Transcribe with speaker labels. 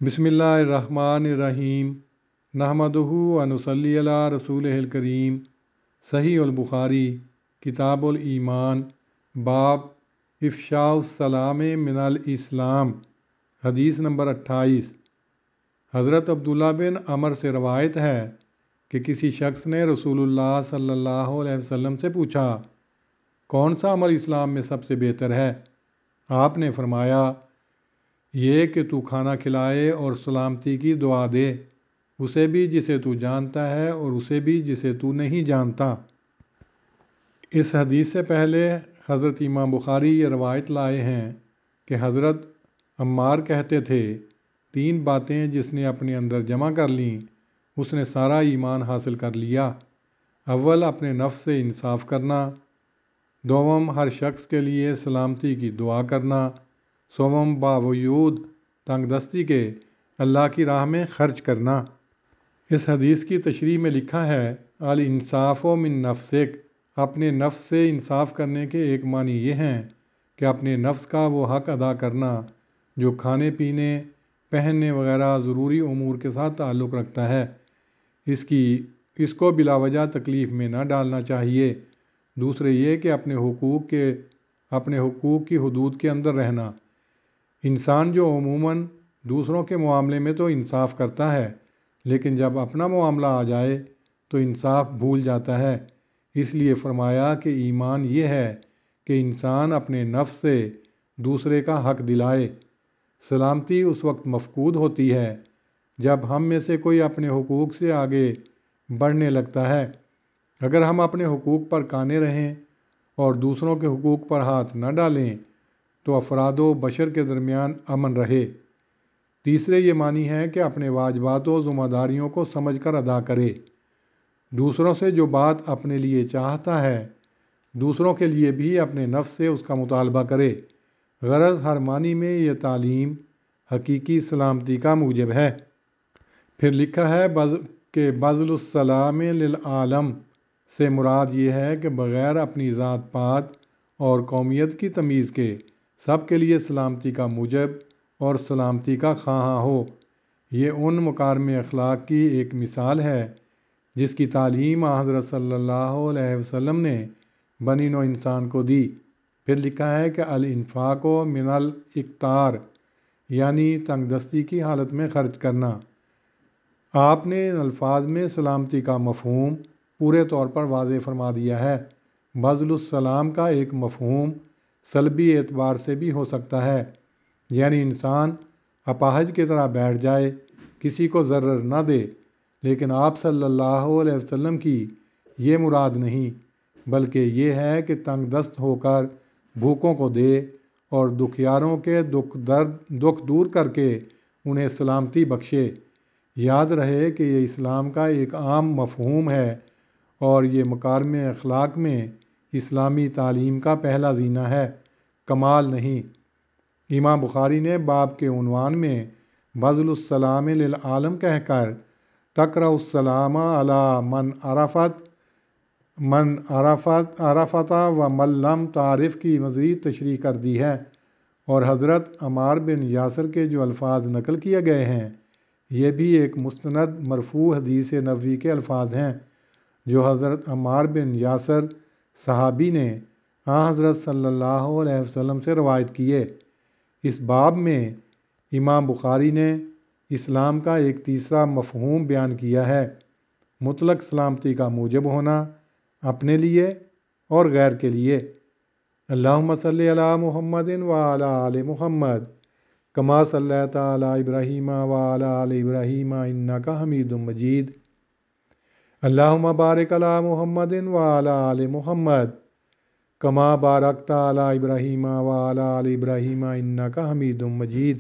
Speaker 1: بسم اللہ الرحمن الرحیم نحمدہ و نصلی علی رسولہ الکریم۔ صحیح البخاری کتاب الایمان باب افشاء السلام من الاسلام، حدیث نمبر 28۔ حضرت عبداللہ بن عمر سے روایت ہے کہ کسی شخص نے رسول اللہ صلی اللہ علیہ وسلم سے پوچھا، کون سا عمل اسلام میں سب سے بہتر ہے؟ آپ نے فرمایا، یہ کہ تو کھانا کھلائے اور سلامتی کی دعا دے، اسے بھی جسے تو جانتا ہے اور اسے بھی جسے تو نہیں جانتا۔ اس حدیث سے پہلے حضرت امام بخاری یہ روایت لائے ہیں کہ حضرت عمار کہتے تھے، 3 باتیں جس نے اپنے اندر جمع کر لیں اس نے سارا ایمان حاصل کر لیا۔ اول اپنے نفس سے انصاف کرنا، دوم ہر شخص کے لیے سلامتی کی دعا کرنا، سوم باوجود تنگ دستی کے اللہ کی راہ میں خرچ کرنا۔ اس حدیث کی تشریح میں لکھا ہے، الانصاف من نفسک، اپنے نفس سے انصاف کرنے کے ایک معنی یہ ہیں کہ اپنے نفس کا وہ حق ادا کرنا جو کھانے پینے، پہننے وغیرہ ضروری امور کے ساتھ تعلق رکھتا ہے، اس کو بلا وجہ تکلیف میں نہ ڈالنا چاہیے۔ دوسرے یہ کہ اپنے حقوق کی حدود کے اندر رہنا۔ انسان جو عموماً دوسروں کے معاملے میں تو انصاف کرتا ہے، لیکن جب اپنا معاملہ آ جائے تو انصاف بھول جاتا ہے۔ اس لیے فرمایا کہ ایمان یہ ہے کہ انسان اپنے نفس سے دوسرے کا حق دلائے۔ سلامتی اس وقت مفقود ہوتی ہے جب ہم میں سے کوئی اپنے حقوق سے آگے بڑھنے لگتا ہے۔ اگر ہم اپنے حقوق پر قانے رہیں اور دوسروں کے حقوق پر ہاتھ نہ ڈالیں تو افراد و بشر کے درمیان امن رہے۔ تیسرے یہ معنی ہے کہ اپنے واجبات و ذمہ داریوں کو سمجھ کر ادا کرے۔ دوسروں سے جو بات اپنے لیے چاہتا ہے، دوسروں کے لیے بھی اپنے نفس سے اس کا مطالبہ کرے۔ غرض ہر معنی میں یہ تعلیم حقیقی سلامتی کا موجب ہے۔ پھر لکھا ہے کہ بذل السلام للعالم سے مراد یہ ہے کہ بغیر اپنی ذات پات اور قومیت کی تمیز کے سب کے لیے سلامتی کا موجب اور سلامتی کا خواہاں ہو۔ یہ ان مکارم اخلاق کی ایک مثال ہے جس کی تعلیم حضرت صلی اللہ علیہ وسلم نے بنی نوع انسان کو دی۔ پھر لکھا ہے کہ الانفاق من الاقتار، یعنی تنگ دستی کی حالت میں خرچ کرنا۔ آپ نے ان الفاظ میں سلامتی کا مفہوم پورے طور پر واضح فرما دیا ہے۔ بذل السلام کا ایک مفہوم سلبی اعتبار سے بھی ہو سکتا ہے، یعنی انسان اپاہج کی طرح بیٹھ جائے، کسی کو ضرر نہ دے، لیکن آپ صلی اللہ علیہ وسلم کی یہ مراد نہیں، بلکہ یہ ہے کہ تنگ دست ہو کر بھوکوں کو دے اور دکھیاروں کے دکھ دور کر کے انہیں سلامتی بخشے۔ یاد رہے کہ یہ اسلام کا ایک عام مفہوم ہے اور یہ مکارم اخلاق میں اسلامی تعلیم کا پہلا زینہ ہے، کمال نہیں۔ امام بخاری نے باب کے عنوان میں بذل السلام للعالم کہہ کر تقرأ السلام علی من عرفت و من لم تعرف کی مزید تشریح کر دی ہے، اور حضرت عمار بن یاسر کے جو الفاظ نقل کیے گئے ہیں یہ بھی ایک مستند مرفوع حدیث نبوی کے الفاظ ہیں جو حضرت عمار بن یاسر صحابی نے حضرت صلی اللہ علیہ وسلم سے روایت کیے۔ اس باب میں امام بخاری نے اسلام کا ایک تیسرا مفہوم بیان کیا ہے، مطلق سلامتی کا موجب ہونا، اپنے لیے اور غیر کے لیے۔ اللہم صلی علی محمد وعلی آل محمد کما صلیت علی ابراہیم وعلی آل ابراہیم انک حمید مجید۔ اللہم بارک علی محمد وعلی آل محمد کما بارکت علی ابراہیم وعلی آل ابراہیم انک حمید مجید۔